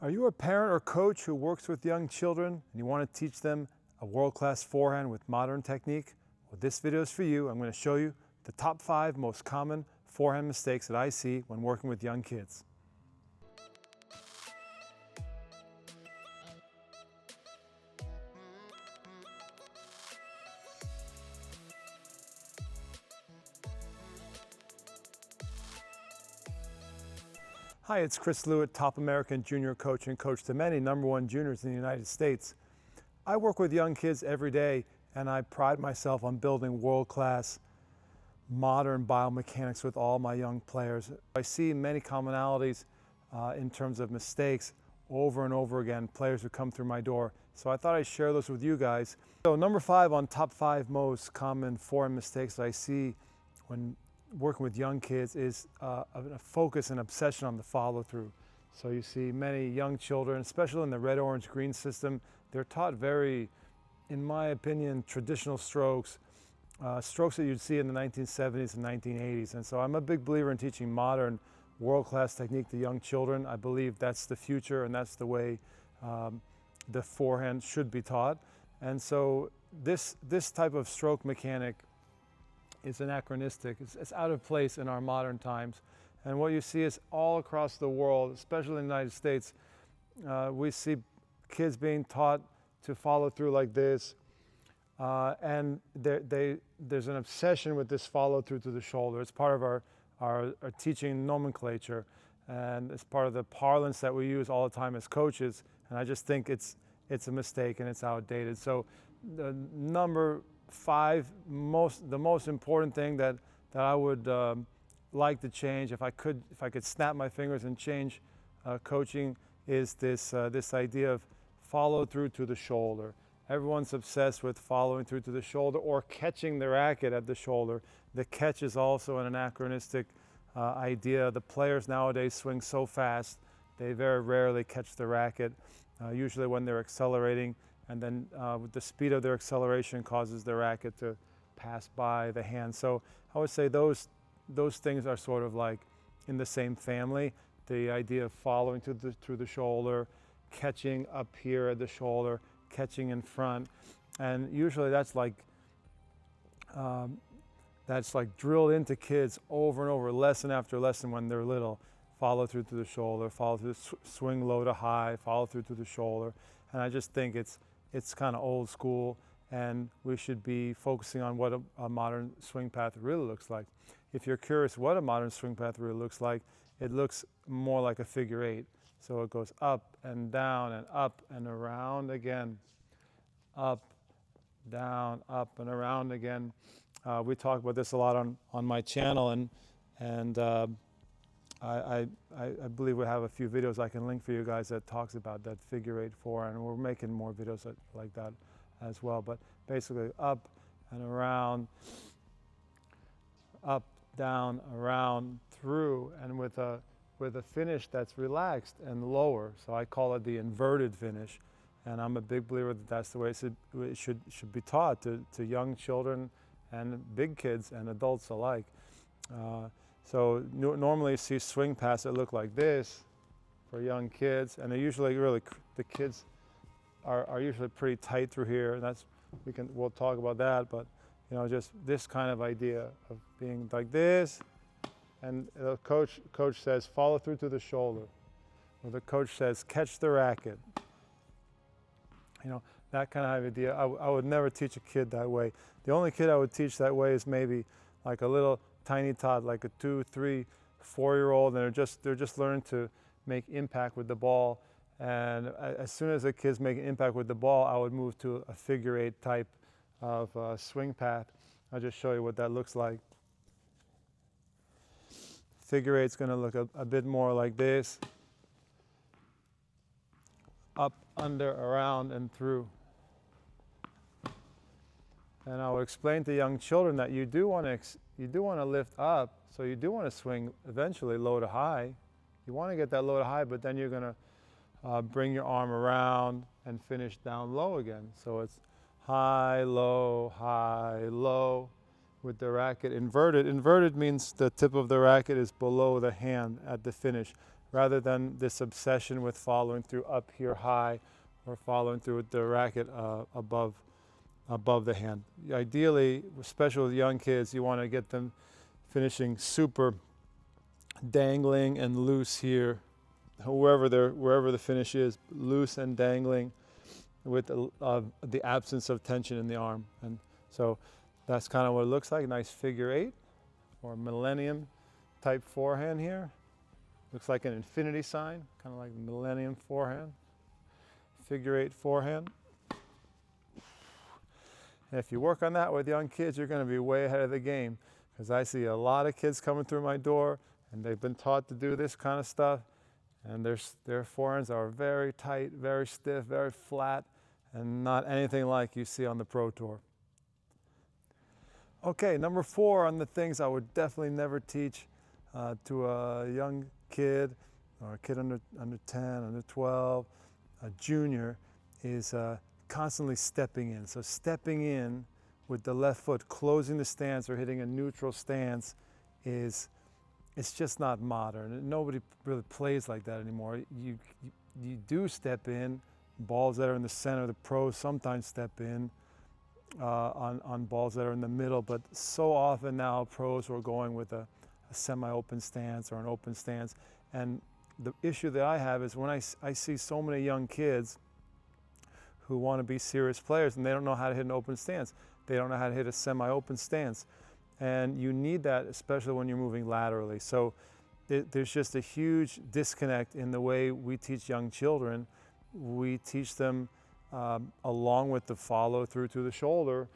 Are you a parent or coach who works with young children and you want to teach them a world-class forehand with modern technique? Well, this video is for you. I'm going to show you the top 5 most common forehand mistakes that I see when working with young kids. Hi, it's Chris Lewitt, top American junior coach and coach to many #1 juniors in the United States. I work with young kids every day and I pride myself on building world-class modern biomechanics with all my young players. I see many commonalities in terms of mistakes over and over again, players who come through my door. So I thought I'd share those with you guys. So number 5 on top 5 most common forehand mistakes that I see when working with young kids is a focus and obsession on the follow-through. So you see many young children, especially in the red, orange, green system, they're taught very, in my opinion, traditional strokes, strokes that you'd see in the 1970s and 1980s. And so I'm a big believer in teaching modern, world-class technique to young children. I believe that's the future and that's the way the forehand should be taught. And so this type of stroke mechanic is anachronistic. It's out of place in our modern times. And what you see is all across the world, especially in the United States, we see kids being taught to follow through like this. And there's an obsession with this follow through to the shoulder. It's part of our teaching nomenclature. And it's part of the parlance that we use all the time as coaches. And I just think it's a mistake and it's outdated. So the number 5, the most important thing that I would like to change, if I could snap my fingers and change coaching, is this idea of follow through to the shoulder. Everyone's obsessed with following through to the shoulder or catching the racket at the shoulder. The catch is also an anachronistic idea. The players nowadays swing so fast, they very rarely catch the racket, usually when they're accelerating. And then with the speed of their acceleration causes the racket to pass by the hand. So I would say those things are sort of like in the same family. The idea of following through the shoulder, catching up here at the shoulder, catching in front. And usually that's like drilled into kids over and over, lesson after lesson when they're little. Follow through to the shoulder, follow through, swing low to high, follow through to the shoulder. And I just think it's kind of old school, and we should be focusing on what a modern swing path really looks like. If you're curious what a modern swing path really looks like, it looks more like a figure 8. So it goes up and down and up and around again, up, down, up and around again. We talk about this a lot on my channel, and I believe we have a few videos I can link for you guys that talks about that figure 8 forehand, and we're making more videos like that as well. But basically up and around, up, down, around, through, and with a finish that's relaxed and lower. So I call it the inverted finish, and I'm a big believer that that's the way it should be taught to young children and big kids and adults alike. So normally you see swing paths that look like this for young kids, and they usually the kids are usually pretty tight through here, and we'll talk about that, but you know, just this kind of idea of being like this, and the coach says follow through to the shoulder, or the coach says catch the racket. You know, that kind of idea. I would never teach a kid that way. The only kid I would teach that way is maybe like a little tiny tot, like a 2, 3, 4-year-old, and they're just learning to make impact with the ball. And as soon as the kids make an impact with the ball, I would move to a figure 8 type of swing path. I'll just show you what that looks like. Figure 8 is going to look a bit more like this: up, under, around, and through. And I would explain to young children that you do want to lift up, so you do want to swing eventually low to high. You want to get that low to high, but then you're going to bring your arm around and finish down low again. So it's high, low, with the racket inverted. Inverted means the tip of the racket is below the hand at the finish. rather than this obsession with following through up here high or following through with the racket above the hand. Ideally, especially with young kids, you want to get them finishing super dangling and loose here, wherever the finish is, loose and dangling with the absence of tension in the arm. And so that's kind of what it looks like. Nice figure eight or millennium type forehand here. Looks like an infinity sign, kind of like millennium forehand. Figure eight forehand. And if you work on that with young kids, you're going to be way ahead of the game, because I see a lot of kids coming through my door and they've been taught to do this kind of stuff, and their forehands are very tight, very stiff, very flat, and not anything like you see on the Pro Tour. Okay, number 4 on the things I would definitely never teach to a young kid or a kid under 10, under 12, a junior, is constantly stepping in. So stepping in with the left foot, closing the stance or hitting a neutral stance it's just not modern. Nobody really plays like that anymore. You do step in. Balls that are in the center, the pros sometimes step in on balls that are in the middle, but so often now pros are going with a semi-open stance or an open stance. And the issue that I have is when I see so many young kids who want to be serious players and they don't know how to hit an open stance. They don't know how to hit a semi-open stance. And you need that, especially when you're moving laterally. So there's just a huge disconnect in the way we teach young children. We teach them along with the follow through to the shoulder.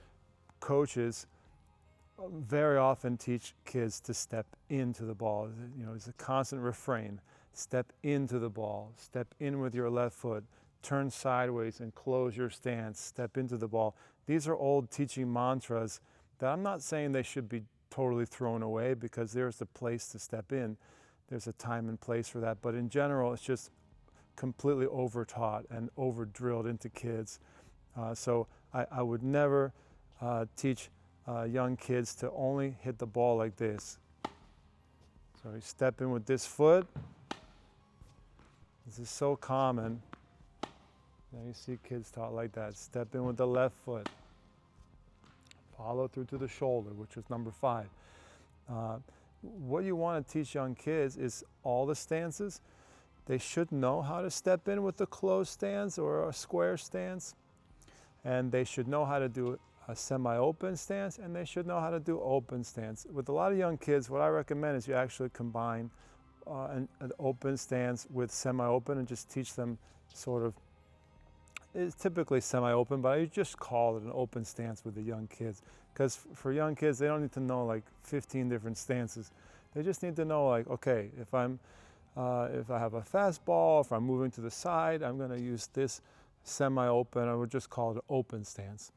Coaches very often teach kids to step into the ball. You know, it's a constant refrain. Step into the ball. Step in with your left foot. Turn sideways and close your stance. Step into the ball. These are old teaching mantras that I'm not saying they should be totally thrown away, because there's a place to step in. There's a time and place for that. But in general, it's just completely over-taught and over-drilled into kids. So I would never teach young kids to only hit the ball like this. So you step in with this foot. This is so common. Now you see kids taught like that. Step in with the left foot. Follow through to the shoulder, which is number 5. What you want to teach young kids is all the stances. They should know how to step in with a closed stance or a square stance. And they should know how to do a semi-open stance, and they should know how to do open stance. With a lot of young kids, what I recommend is you actually combine an open stance with semi-open and just teach them sort of, it's typically semi-open, but I just call it an open stance with the young kids. Because for young kids, they don't need to know like 15 different stances. They just need to know, like, okay, if I have a fastball, if I'm moving to the side, I'm going to use this semi-open. I would just call it an open stance.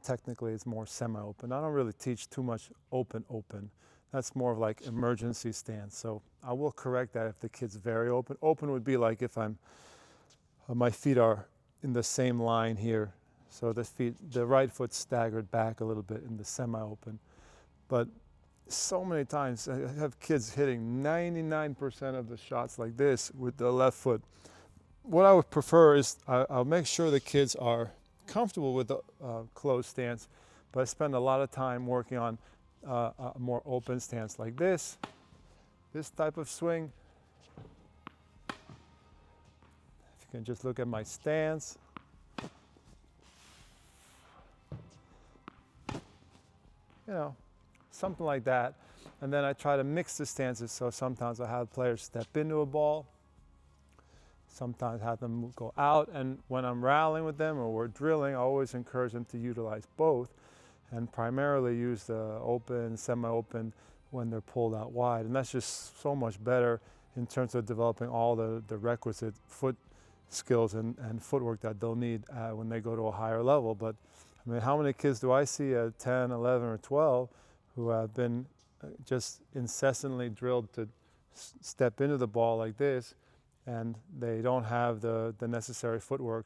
Technically, it's more semi-open. I don't really teach too much open. That's more of like emergency stance. So I will correct that if the kid's very open. Open would be like if my feet are in the same line here. So the right foot staggered back a little bit in the semi-open. But so many times I have kids hitting 99% of the shots like this with the left foot. What I would prefer is I'll make sure the kids are comfortable with the closed stance, but I spend a lot of time working on a more open stance like this type of swing. If you can just look at my stance. You know, something like that. And then I try to mix the stances, so sometimes I have players step into a ball, sometimes have them go out, and when I'm rallying with them or we're drilling, I always encourage them to utilize both and primarily use the open, semi-open when they're pulled out wide. And that's just so much better in terms of developing all the requisite foot skills and footwork that they'll need when they go to a higher level. But I mean, how many kids do I see at 10, 11, or 12 who have been just incessantly drilled to step into the ball like this, and they don't have the necessary footwork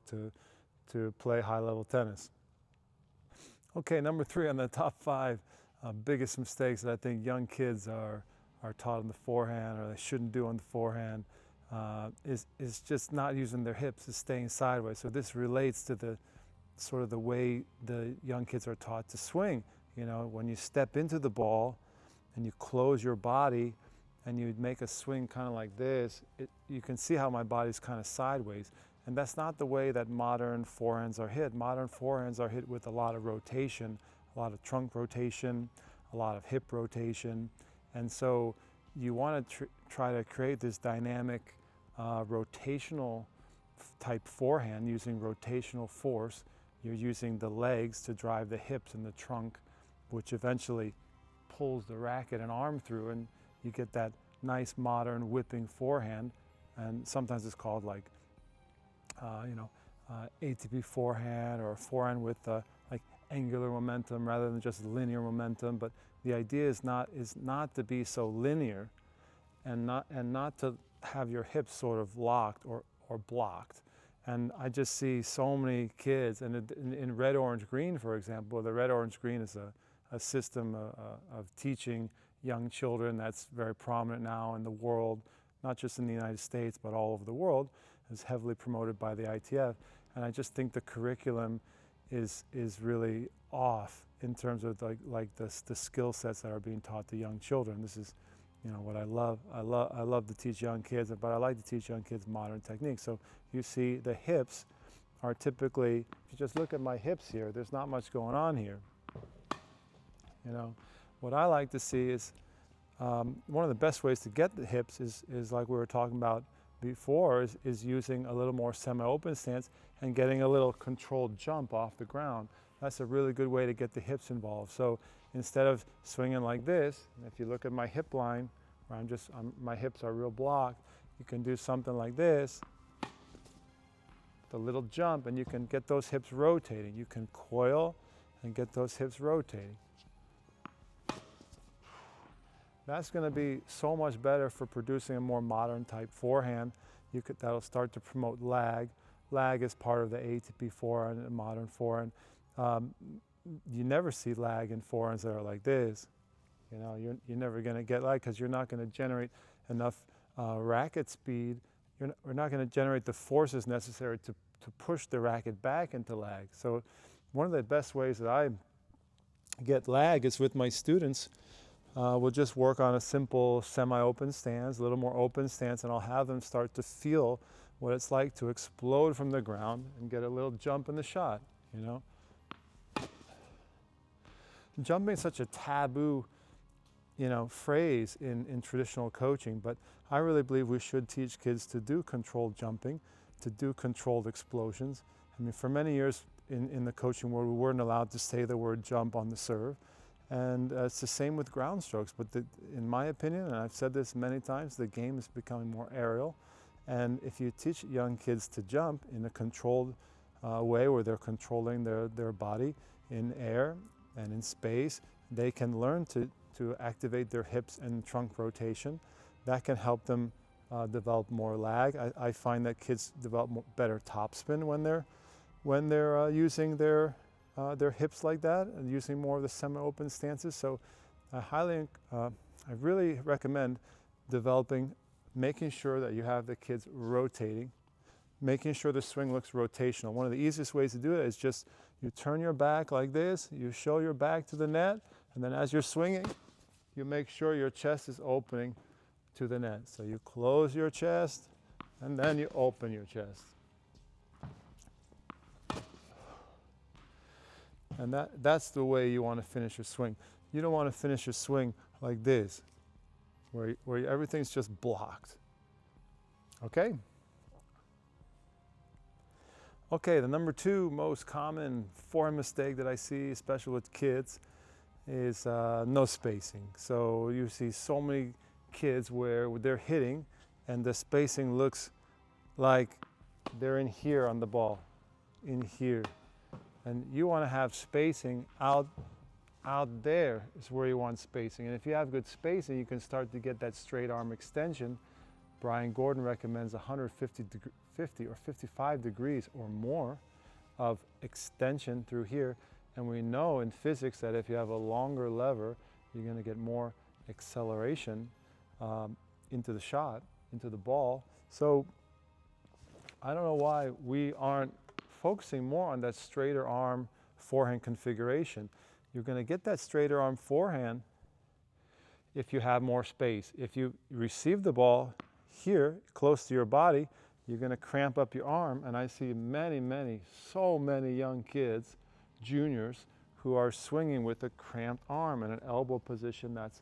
to play high-level tennis. Okay, number 3 on the top 5 biggest mistakes that I think young kids are taught on the forehand or they shouldn't do on the forehand is just not using their hips, is staying sideways. So this relates to the sort of the way the young kids are taught to swing. You know, when you step into the ball and you close your body and you make a swing kind of like this, you can see how my body's kind of sideways. And that's not the way that modern forehands are hit. Modern forehands are hit with a lot of rotation, a lot of trunk rotation, a lot of hip rotation. And so you want to try to create this dynamic rotational type forehand using rotational force. You're using the legs to drive the hips and the trunk, which eventually pulls the racket and arm through, and you get that nice modern whipping forehand. And sometimes it's called like ATP forehand, or a forehand with like angular momentum rather than just linear momentum. But the idea is not to be so linear, and not to have your hips sort of locked or blocked. And I just see so many kids, and in red, orange, green, for example, the red, orange, green is a system of teaching young children that's very prominent now in the world, not just in the United States, but all over the world. Is heavily promoted by the ITF. And I just think the curriculum is really off in terms of like the skill sets that are being taught to young children. This is, you know, what I love. I love to teach young kids, but I like to teach young kids modern techniques. So you see the hips are typically, if you just look at my hips here, there's not much going on here. You know, what I like to see is one of the best ways to get the hips is like we were talking about before, is using a little more semi-open stance and getting a little controlled jump off the ground. That's a really good way to get the hips involved. So instead of swinging like this, if you look at my hip line, where my hips are real blocked, you can do something like this, the little jump, and you can get those hips rotating. You can coil and get those hips rotating. That's going to be so much better for producing a more modern type forehand. That'll start to promote lag. Lag is part of the ATP forehand and modern forehand. You never see lag in forehands that are like this. You know, you're never going to get lag because you're not going to generate enough racket speed. We're not going to generate the forces necessary to push the racket back into lag. So one of the best ways that I get lag is with my students. We'll just work on a simple semi-open stance, a little more open stance, and I'll have them start to feel what it's like to explode from the ground and get a little jump in the shot, you know. Jumping is such a taboo, you know, phrase in traditional coaching, but I really believe we should teach kids to do controlled jumping, to do controlled explosions. I mean, for many years in the coaching world, we weren't allowed to say the word jump on the serve. And it's the same with ground strokes, but in my opinion, and I've said this many times, the game is becoming more aerial. And if you teach young kids to jump in a controlled way, where they're controlling their body in air and in space, they can learn to activate their hips and trunk rotation. That can help them develop more lag. I find that kids develop better topspin when they're using their hips like that and using more of the semi-open stances. So I really recommend making sure that you have the kids rotating, making sure the swing looks rotational. One of the easiest ways to do it is just you turn your back like this, you show your back to the net, and then as you're swinging, you make sure your chest is opening to the net. So you close your chest and then you open your chest. And that's the way you want to finish your swing. You don't want to finish your swing like this, where everything's just blocked. Okay? Okay, the number 2 most common forehand mistake that I see, especially with kids, is no spacing. So you see so many kids where they're hitting and the spacing looks like they're in here on the ball, in here. And you want to have spacing out there is where you want spacing. And if you have good spacing, you can start to get that straight arm extension. Brian Gordon recommends 50 or 55 degrees or more of extension through here. And we know in physics that if you have a longer lever, you're going to get more acceleration into the shot, into the ball. So I don't know why we aren't focusing more on that straighter arm forehand configuration. You're going to get that straighter arm forehand if you have more space. If you receive the ball here, close to your body, you're going to cramp up your arm. And I see so many young kids, juniors, who are swinging with a cramped arm in an elbow position that's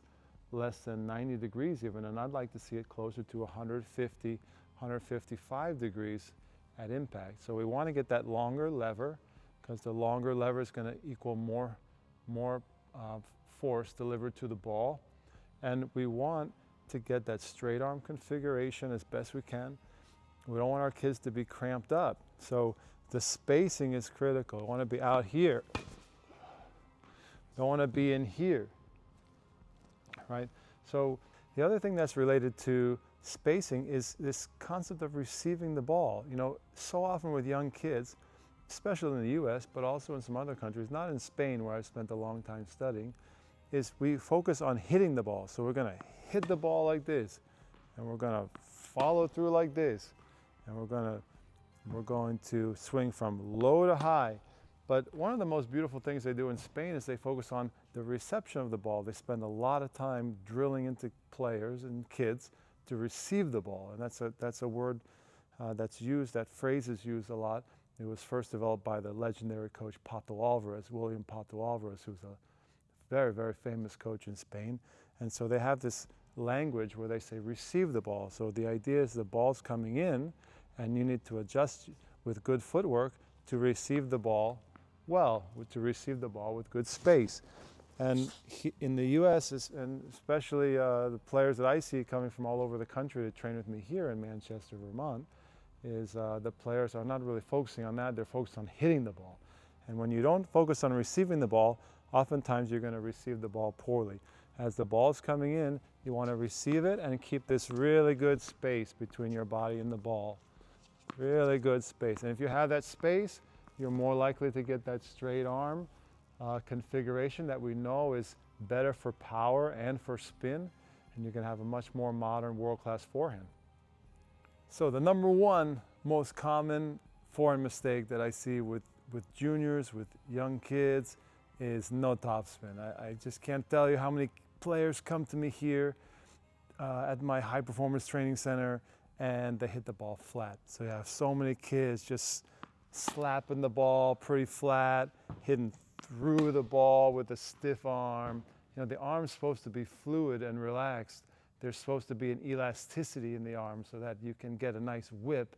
less than 90 degrees even. And I'd like to see it closer to 150, 155 degrees at impact. So we want to get that longer lever, because the longer lever is going to equal more force delivered to the ball. And we want to get that straight arm configuration as best we can. We don't want our kids to be cramped up. So the spacing is critical. We want to be out here. Don't want to be in here, right? So the other thing that's related to spacing is this concept of receiving the ball. You know, so often with young kids, especially in the US, but also in some other countries, not in Spain where I've spent a long time studying, is we focus on hitting the ball. So we're going to hit the ball like this, and we're going to follow through like this, and we're going to swing from low to high. But one of the most beautiful things they do in Spain is they focus on the reception of the ball. They spend a lot of time drilling into players and kids to receive the ball, and that's a word that's used. That phrase is used a lot. It was first developed by the legendary coach Pato Alvarez, William Pato Alvarez, who's a very, very famous coach in Spain. And so they have this language where they say receive the ball. So the idea is the ball's coming in, and you need to adjust with good footwork to receive the ball well, to receive the ball with good space. And in the US, and especially the players that I see coming from all over the country to train with me here in Manchester, Vermont, is the players are not really focusing on that. They're focused on hitting the ball. And when you don't focus on receiving the ball, oftentimes you're going to receive the ball poorly. As the ball's coming in, you want to receive it and keep this really good space between your body and the ball. Really good space. And if you have that space, you're more likely to get that straight arm configuration that we know is better for power and for spin, and you can have a much more modern world-class forehand. So the number one most common forehand mistake that I see with juniors, with young kids, is no topspin. I just can't tell you how many players come to me here at my high performance training center and they hit the ball flat. So you have so many kids just slapping the ball pretty flat, hitting through the ball with a stiff arm. You know, the arm's supposed to be fluid and relaxed. There's supposed to be an elasticity in the arm so that you can get a nice whip.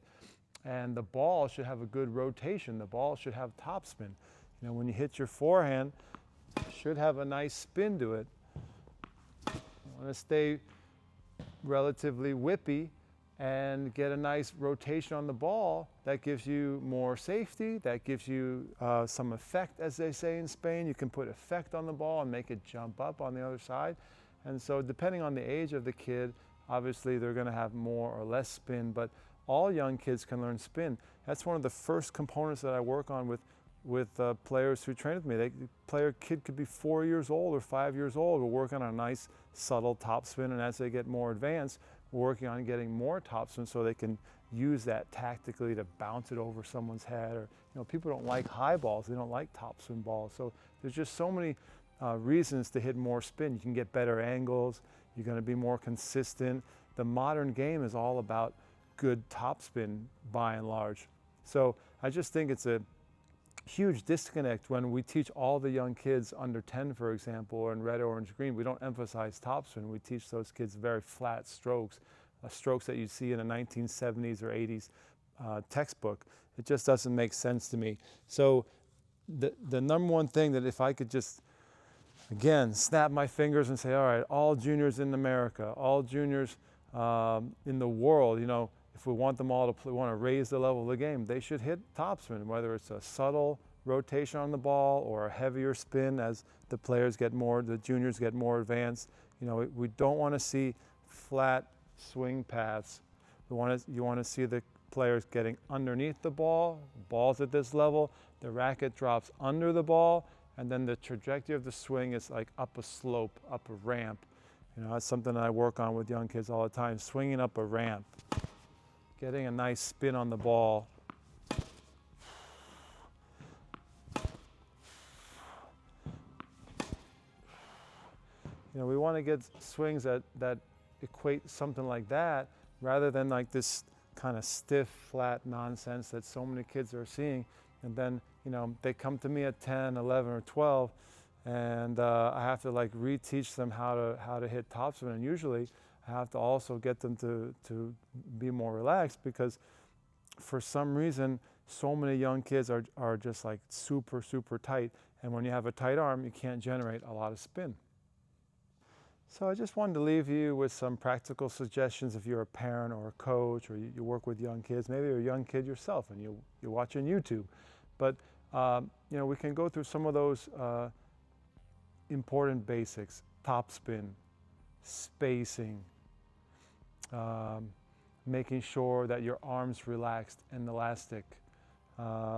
And the ball should have a good rotation. The ball should have topspin. You know, when you hit your forehand, it should have a nice spin to it. You want to stay relatively whippy and get a nice rotation on the ball. That gives you more safety. That gives you some effect, as they say in Spain. You can put effect on the ball and make it jump up on the other side. And so depending on the age of the kid, obviously they're going to have more or less spin, but all young kids can learn spin. That's one of the first components that I work on with players who train with me. The kid could be 4 years old or 5 years old. We're working on a nice subtle topspin, and as they get more advanced, we're working on getting more topspin so they can use that tactically to bounce it over someone's head. Or, you know, people don't like high balls. They don't like topspin balls. So there's just so many reasons to hit more spin. You can get better angles. You're going to be more consistent. The modern game is all about good topspin by and large. So I just think it's a huge disconnect when we teach all the young kids under 10, for example, or in red, orange, green. We don't emphasize topspin. We teach those kids very flat strokes, strokes that you see in a 1970s or 80s textbook. It just doesn't make sense to me. So the number one thing that if I could just, again, snap my fingers and say, all right, all juniors in America, all juniors in the world, you know, if we want them all to play, want to raise the level of the game, they should hit topspin, whether it's a subtle rotation on the ball or a heavier spin as the players get more, the juniors get more advanced. You know, we don't want to see flat swing paths. You want to see the players getting underneath the ball, ball's at this level, the racket drops under the ball, and then the trajectory of the swing is like up a slope, up a ramp. You know, that's something that I work on with young kids all the time, swinging up a ramp. getting a nice spin on the ball. We want to get swings that equate something like that rather than like this kind of stiff, flat nonsense that so many kids are seeing. And then, they come to me at 10, 11, or 12, and I have to like reteach them how to hit topspin. And usually I have to also get them to be more relaxed, because for some reason, so many young kids are just like super, super tight. And when you have a tight arm, you can't generate a lot of spin. So I just wanted to leave you with some practical suggestions if you're a parent or a coach, or you work with young kids. Maybe you're a young kid yourself and you're watching YouTube. But we can go through some of those important basics: topspin, spacing, making sure that your arm's relaxed and elastic,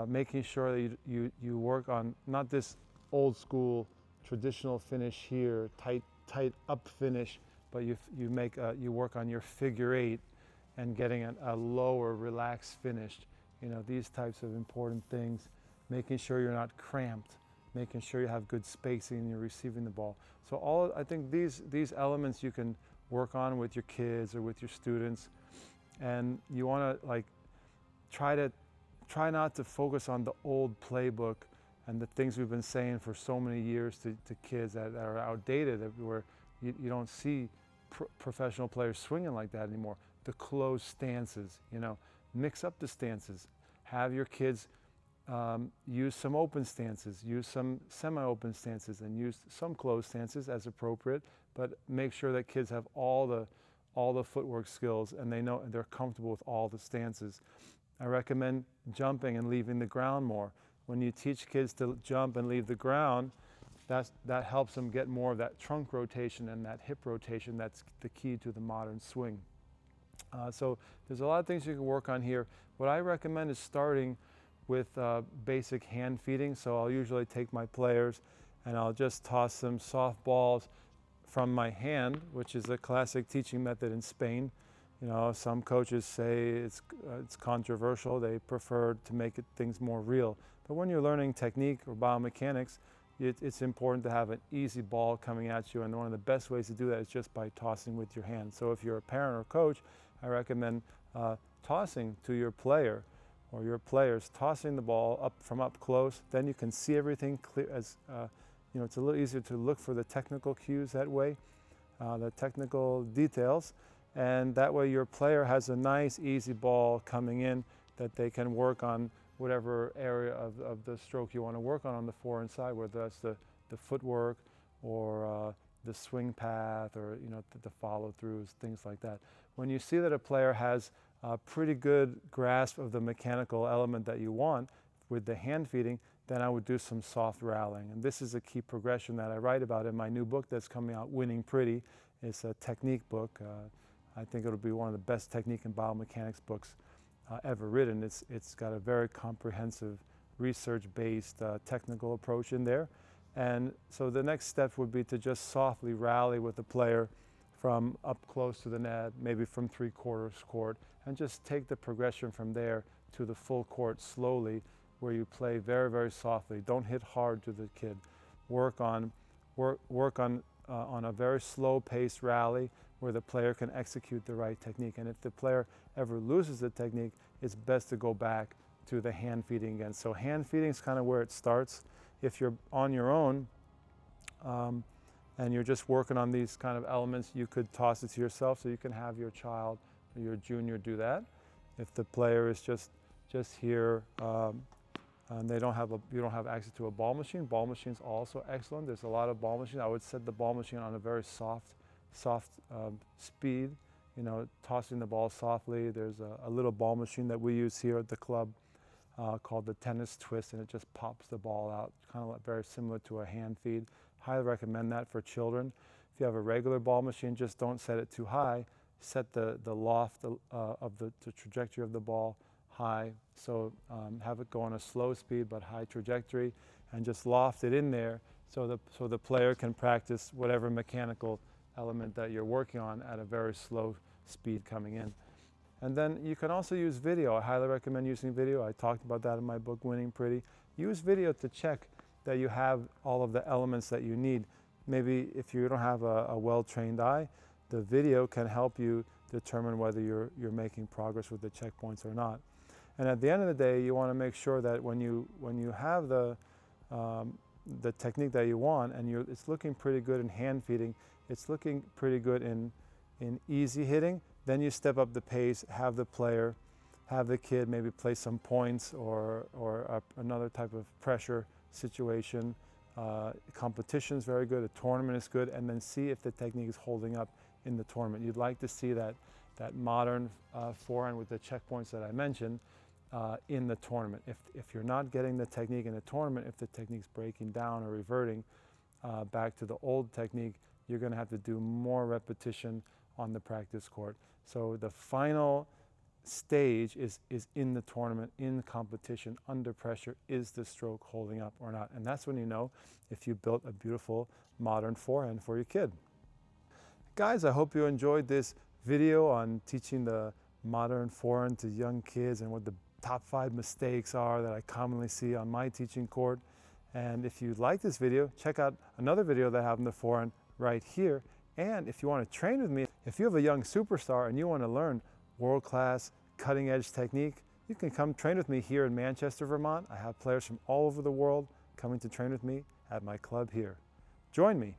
making sure that you work on not this old school traditional finish here, tight up finish, but you work on your figure eight and getting a lower relaxed finish. These types of important things, making sure you're not cramped, making sure you have good spacing and you're receiving the ball. So I think these elements you can work on with your kids or with your students, and you want to try not to focus on the old playbook and the things we've been saying for so many years to kids that are outdated, where you don't see professional players swinging like that anymore. The closed stances, mix up the stances. Have your kids use some open stances, use some semi-open stances, and use some closed stances as appropriate, but make sure that kids have all the footwork skills and they know they're comfortable with all the stances. I recommend jumping and leaving the ground more. When you teach kids to jump and leave the ground, that helps them get more of that trunk rotation and that hip rotation. That's the key to the modern swing. So there's a lot of things you can work on here. What I recommend is starting with basic hand feeding. So I'll usually take my players and I'll just toss them soft balls from my hand, which is a classic teaching method in Spain. Some coaches say it's controversial. They prefer to make things more real. But when you're learning technique or biomechanics, it's important to have an easy ball coming at you, and one of the best ways to do that is just by tossing with your hand. So if you're a parent or coach, I recommend tossing to your player or your players, tossing the ball from up close. Then you can see everything clear. It's a little easier to look for the technical cues that way, the technical details. And that way your player has a nice, easy ball coming in that they can work on whatever area of the stroke you want to work on the forehand side, whether that's the footwork or the swing path, or the follow-throughs, things like that. When you see that a player has a pretty good grasp of the mechanical element that you want with the hand feeding, then I would do some soft rallying. And this is a key progression that I write about in my new book that's coming out, Winning Pretty. It's a technique book. I think it'll be one of the best technique and biomechanics books ever written. It's got a very comprehensive, research-based technical approach in there. And so the next step would be to just softly rally with the player from up close to the net, maybe from 3/4 court, and just take the progression from there to the full court slowly, where you play very, very softly. Don't hit hard to the kid. Work on a very slow-paced rally where the player can execute the right technique. And if the player ever loses the technique, it's best to go back to the hand feeding again. So hand feeding is kind of where it starts. If you're on your own and you're just working on these kind of elements, you could toss it to yourself, so you can have your child or your junior do that. If the player is just here and you don't have access to a ball machine, ball machine's also excellent. There's a lot of ball machines. I would set the ball machine on a very soft speed, tossing the ball softly. There's a little ball machine that we use here at the club called the tennis twist, and it just pops the ball out, kind of very similar to a hand feed. Highly recommend that for children. If you have a regular ball machine, just don't set it too high. Set the loft of the trajectory of the ball high. So have it go on a slow speed but high trajectory, and just loft it in there so the player can practice whatever mechanical element that you're working on at a very slow speed coming in. And then you can also use video. I highly recommend using video. I talked about that in my book, Winning Pretty. Use video to check that you have all of the elements that you need. Maybe if you don't have a well-trained eye, the video can help you determine whether you're making progress with the checkpoints or not. And at the end of the day, you want to make sure that when you have the technique that you want, and it's looking pretty good in hand feeding, it's looking pretty good in easy hitting, then you step up the pace, have the kid maybe play some points or another type of pressure situation. Competition is very good, a tournament is good, and then see if the technique is holding up in the tournament. You'd like to see that modern forehand with the checkpoints that I mentioned in the tournament. If you're not getting the technique in the tournament, if the technique's breaking down or reverting back to the old technique, you're going to have to do more repetition on the practice court. So the final stage is in the tournament, in the competition, under pressure. Is the stroke holding up or not? And that's when you know if you built a beautiful modern forehand for your kid. Guys, I hope you enjoyed this video on teaching the modern forehand to young kids and what the top 5 mistakes are that I commonly see on my teaching court. And if you like this video, check out another video that I have on the forehand right here. And if you want to train with me, if you have a young superstar and you want to learn world-class, cutting-edge technique, you can come train with me here in Manchester, Vermont. I have players from all over the world coming to train with me at my club here. Join me.